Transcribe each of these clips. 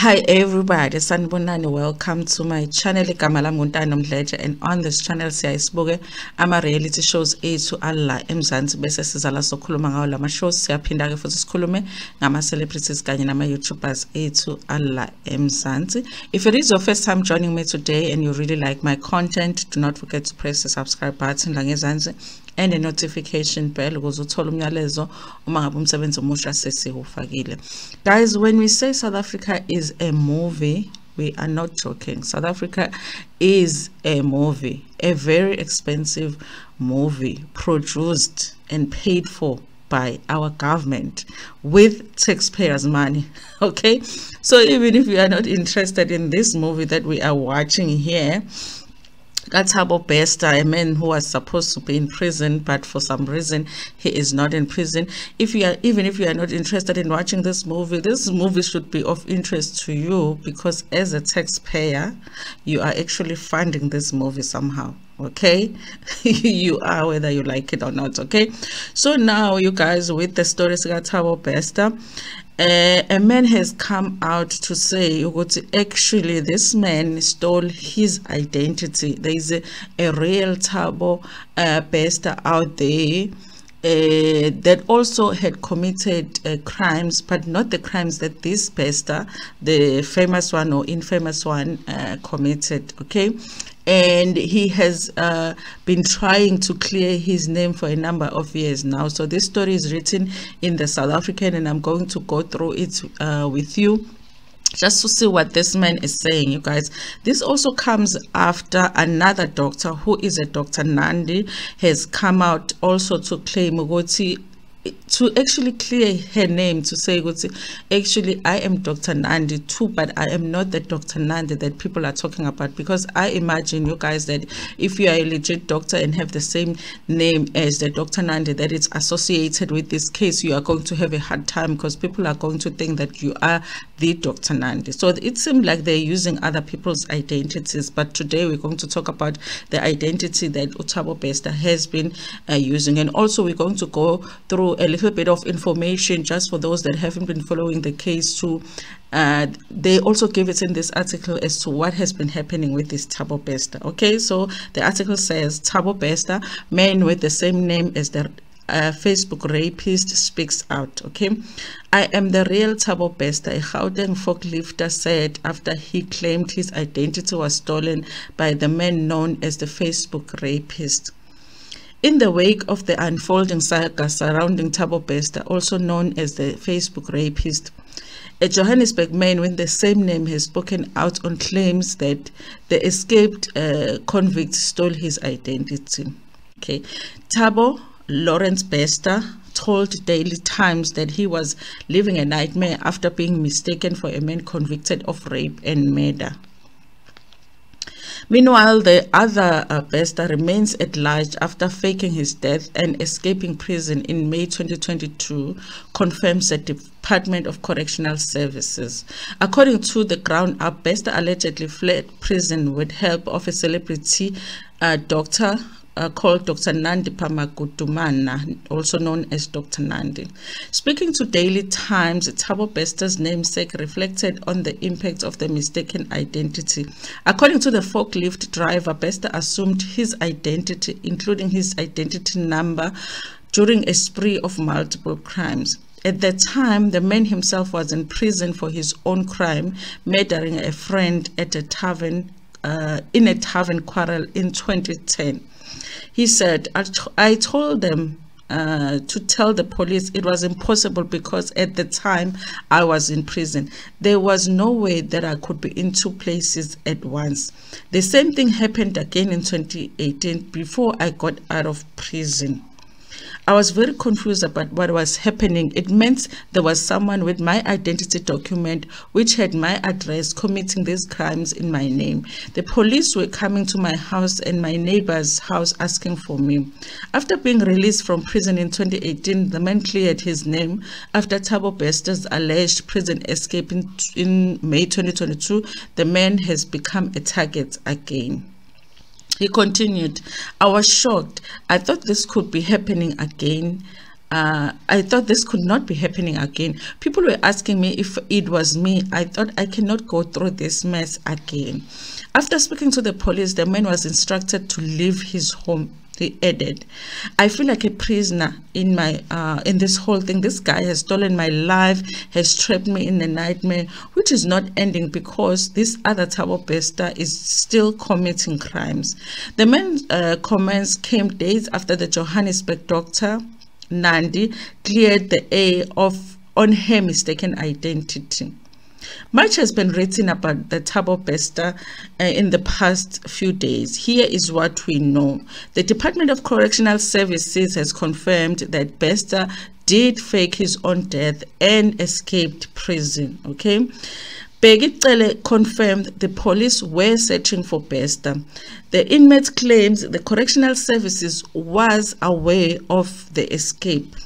Hi everybody, sanibonani, welcome to my channel igama lami Ntando Mdletshe, and on this channel siyasibuke ama reality shows ethu alla eMzansi bese sizala sokhuluma ngawo lama shows. Siyaphinda ke futhi sikhulume ngama celebrities kanye nama YouTubers ethu alla eMzansi. If it is your first time joining me today and you really like my content, do not forget to press the subscribe button la ngezansi and the notification bell ukuze uthole umyalezo uma ngabe umsebenzi omusha sesiwufakile. Guys, when we say South Africa is a movie, we are not joking. South Africa is a movie, a very expensive movie produced and paid for by our government with taxpayers' money. Okay, so even if you are not interested in this movie that we are watching here, Thabo Bester, a man who was supposed to be in prison, but for some reason he is not in prison. Even if you are not interested in watching this movie should be of interest to you, because as a taxpayer you are actually funding this movie somehow. Okay, you are, whether you like it or not. Okay, so now you guys, with the story of Thabo Bester, a man has come out to say actually this man stole his identity. There is a real Thabo Bester out there that also had committed crimes, but not the crimes that this Bester, the famous one or infamous one, committed. Okay, and he has been trying to clear his name for a number of years now. So this story is written in the South African, and I'm going to go through it with you just to see what this man is saying. You guys, this also comes after another doctor, who is a Dr. Nandi, has come out also to claim to actually clear her name, to say actually I am Dr. Nandi too, but I am not the Dr. Nandi that people are talking about. Because I imagine, you guys, that if you are a legit doctor and have the same name as the Dr. Nandi that is associated with this case, you are going to have a hard time, because people are going to think that you are the Dr. Nandi. So it seems like they're using other people's identities, but today we're going to talk about the identity that Thabo Bester has been using. And also we're going to go through a little bit of information just for those that haven't been following the case too. They also give it in this article as to what has been happening with this Thabo Bester. Okay, so the article says Thabo Bester, man with the same name as the Facebook rapist, speaks out. Okay, I am the real Thabo Bester, a Gauteng forklifter said after he claimed his identity was stolen by the man known as the Facebook rapist. In the wake of the unfolding saga surrounding Thabo Bester, also known as the Facebook rapist, a Johannesburg man with the same name has spoken out on claims that the escaped convict stole his identity. Okay, Thabo Lawrence Bester told Daily Times that he was living a nightmare after being mistaken for a man convicted of rape and murder. Meanwhile, the other Bester remains at large after faking his death and escaping prison in May 2022, confirms the Department of Correctional Services. According to the Ground Up, Bester allegedly fled prison with help of a celebrity doctor called Dr. Nandi Pamagutumana, also known as Dr. Nandi. Speaking to Daily Times, Thabo Bester's namesake reflected on the impact of the mistaken identity. According to the forklift driver, Bester assumed his identity, including his identity number, during a spree of multiple crimes. At the time, the man himself was in prison for his own crime, murdering a friend at a tavern in a tavern quarrel in 2010. He said, I told them to tell the police it was impossible, because at the time I was in prison. There was no way that I could be in two places at once. The same thing happened again in 2018 before I got out of prison. I was very confused about what was happening. It meant there was someone with my identity document which had my address committing these crimes in my name. The police were coming to my house and my neighbor's house asking for me. After being released from prison in 2018, the man cleared his name after Thabo Bester's alleged prison escape in May 2022. The man has become a target again. He continued, I was shocked. I thought this could be happening again. I thought this could not be happening again. People were asking me if it was me. I thought I cannot go through this mess again. After speaking to the police, the man was instructed to leave his home. He added, I feel like a prisoner in my in this whole thing. This guy has stolen my life, has trapped me in a nightmare, which is not ending because this other Thabo Bester is still committing crimes. The man's comments came days after the Johannesburg doctor Nandi cleared the air on her mistaken identity. Much has been written about the Thabo Bester in the past few days. Here is what we know. The Department of Correctional Services has confirmed that Bester did fake his own death and escaped prison. Okay. Begitele confirmed the police were searching for Bester. The inmate claims the Correctional Services was aware of the escape.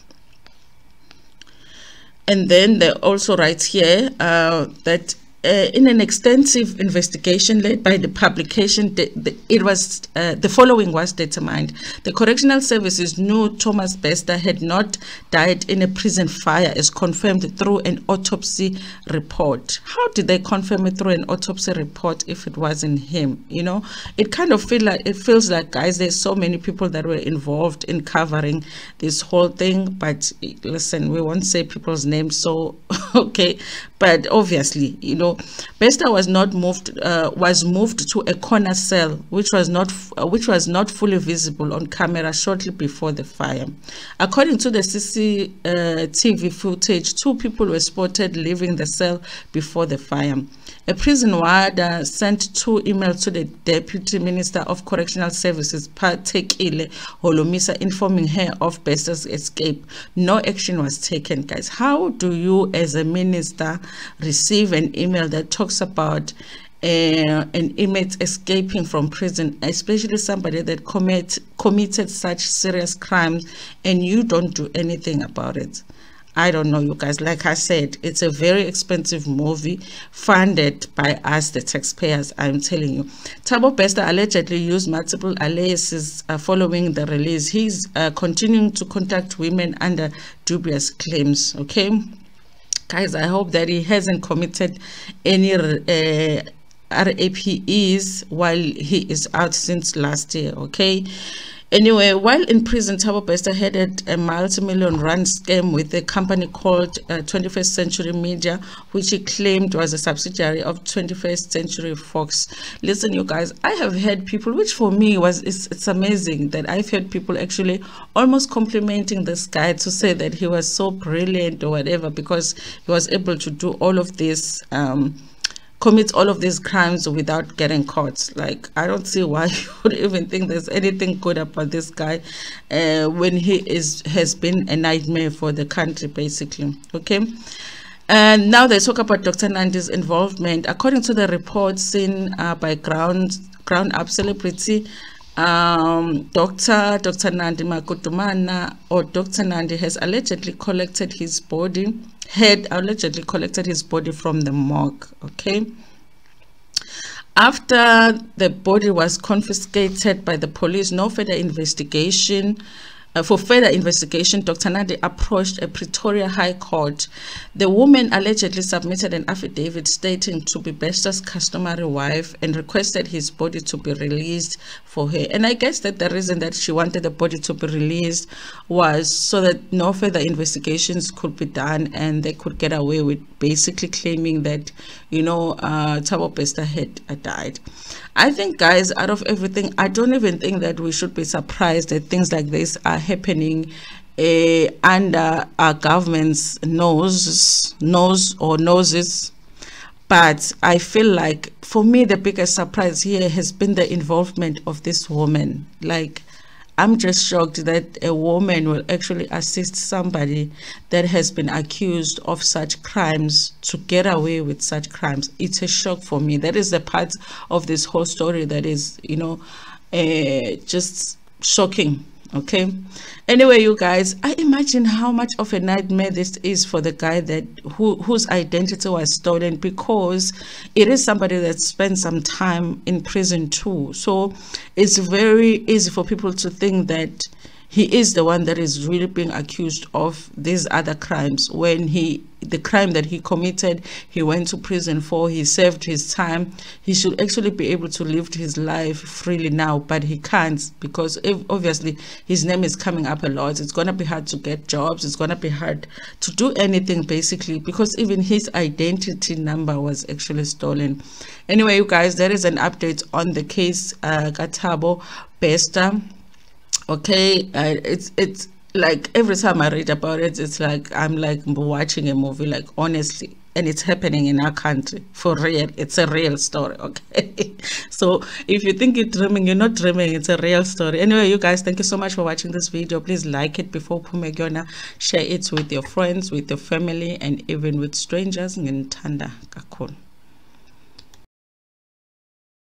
And then they also write here that in an extensive investigation led by the publication, the following was determined. The Correctional Services knew Thomas Bester had not died in a prison fire, as confirmed through an autopsy report. How did they confirm it through an autopsy report if it wasn't him? You know, it kind of feels like, guys, there's so many people that were involved in covering this whole thing. But listen, we won't say people's names, so okay. But obviously, you know, Bester was moved to a corner cell, which was not fully visible on camera shortly before the fire. According to the CCTV footage, 2 people were spotted leaving the cell before the fire. A prison warder sent 2 emails to the Deputy Minister of Correctional Services, Patekile Holomisa, informing her of Bester's escape. No action was taken, guys. How do you, as a minister, receive an email that talks about an inmate escaping from prison, especially somebody that committed such serious crimes, and you don't do anything about it? I don't know, you guys. Like I said, it's a very expensive movie funded by us, the taxpayers. I'm telling you. Thabo Bester allegedly used multiple aliases following the release. He's continuing to contact women under dubious claims. Okay, guys, I hope that he hasn't committed any RAPEs while he is out since last year. Okay. Anyway, while in prison, Thabo Bester headed a multi-million rand scam with a company called 21st Century Media, which he claimed was a subsidiary of 21st Century Fox. Listen, you guys, I have heard people, which for me it's amazing that I've heard people actually almost complimenting this guy to say that he was so brilliant or whatever, because he was able to do all of this commit all of these crimes without getting caught. Like, I don't see why you would even think there's anything good about this guy when he has been a nightmare for the country, basically. Okay. And now they talk about Dr. Nandi's involvement. According to the report seen by ground up celebrity Dr. Nandi Makutumana, or Dr. Nandi, had allegedly collected his body from the morgue. Okay. After the body was confiscated by the police, for further investigation, Dr. Nandi approached a Pretoria High Court. The woman allegedly submitted an affidavit stating to be Bester's customary wife and requested his body to be released for her. And I guess that the reason that she wanted the body to be released was so that no further investigations could be done and they could get away with basically claiming that, you know, Thabo Bester had died. I think, guys, out of everything, I don't even think that we should be surprised that things like this are happening under our government's noses. But I feel like, for me, the biggest surprise here has been the involvement of this woman. Like, I'm just shocked that a woman will actually assist somebody that has been accused of such crimes to get away with such crimes. It's a shock for me. That is the part of this whole story that is, you know, just shocking. Okay. Anyway, you guys, I imagine how much of a nightmare this is for the guy that whose identity was stolen, because it is somebody that spent some time in prison too. So it's very easy for people to think that he is the one that is really being accused of these other crimes. When the crime that he committed, he went to prison for, he served his time. He should actually be able to live his life freely now, but he can't, because obviously his name is coming up a lot. It's gonna be hard to get jobs, it's gonna be hard to do anything basically, because even his identity number was actually stolen. Anyway, you guys, that is an update on the case, Thabo Bester. Okay, it's like every time I read about it, it's like I'm like watching a movie, like honestly, and it's happening in our country for real. It's a real story. Okay, so if you think you're dreaming, you're not dreaming, it's a real story. Anyway, you guys, thank you so much for watching this video. Please like it before Pumegona, share it with your friends, with your family, and even with strangers. Ntando kakhulu.